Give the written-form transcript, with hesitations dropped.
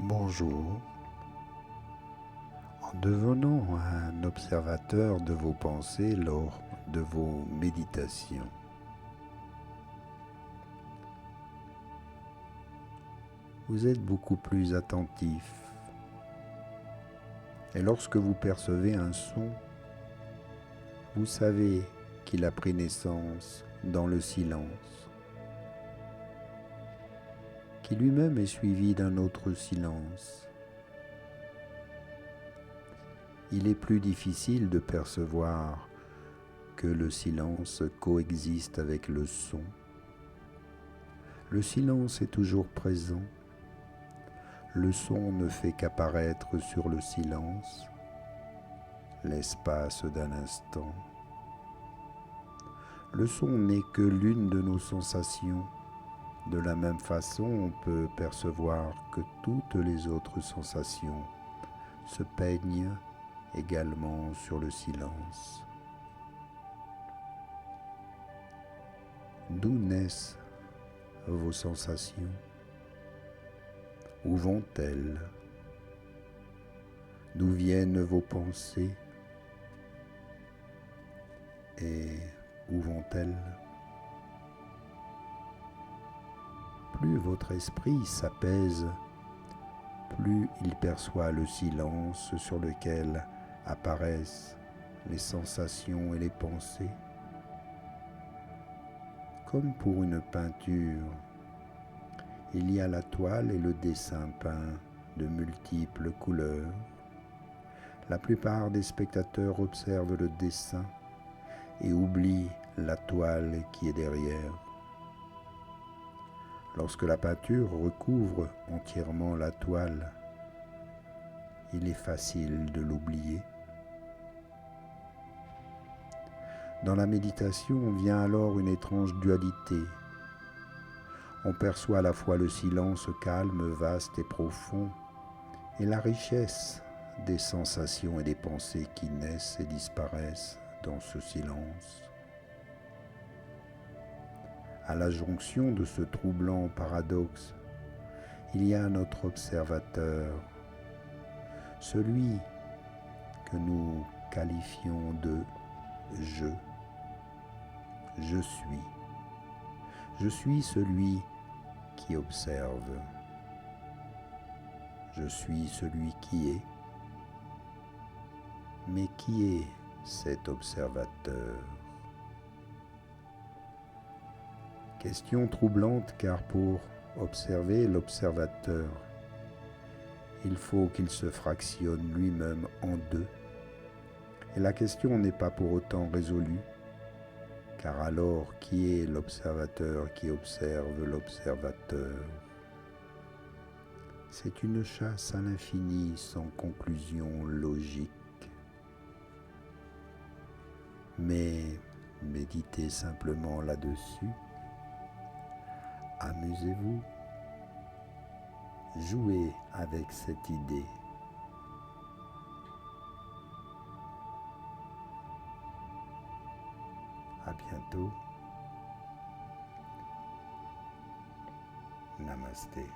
Bonjour. En devenant un observateur de vos pensées lors de vos méditations, vous êtes beaucoup plus attentif. Et lorsque vous percevez un son, vous savez qu'il a pris naissance dans le silence, qui lui-même est suivi d'un autre silence. Il est plus difficile de percevoir que le silence coexiste avec le son. Le silence est toujours présent. Le son ne fait qu'apparaître sur le silence, l'espace d'un instant. Le son n'est que l'une de nos sensations. De la même façon, on peut percevoir que toutes les autres sensations se peignent également sur le silence. D'où naissent vos sensations? Où vont-elles? D'où viennent vos pensées? Et où vont-elles? Plus votre esprit s'apaise, plus il perçoit le silence sur lequel apparaissent les sensations et les pensées. Comme pour une peinture, il y a la toile et le dessin peint de multiples couleurs. La plupart des spectateurs observent le dessin et oublient la toile qui est derrière. Lorsque la peinture recouvre entièrement la toile, il est facile de l'oublier. Dans la méditation vient alors une étrange dualité. On perçoit à la fois le silence calme, vaste et profond, et la richesse des sensations et des pensées qui naissent et disparaissent dans ce silence. À la jonction de ce troublant paradoxe, il y a notre observateur, celui que nous qualifions de « je ». Je suis. Je suis celui qui observe. Je suis celui qui est. Mais qui est cet observateur? Question troublante car pour observer l'observateur, il faut qu'il se fractionne lui-même en deux. Et la question n'est pas pour autant résolue, car alors qui est l'observateur qui observe l'observateur? C'est une chasse à l'infini sans conclusion logique. Mais méditez simplement là-dessus. Amusez-vous. Jouez avec cette idée. À bientôt. Namasté.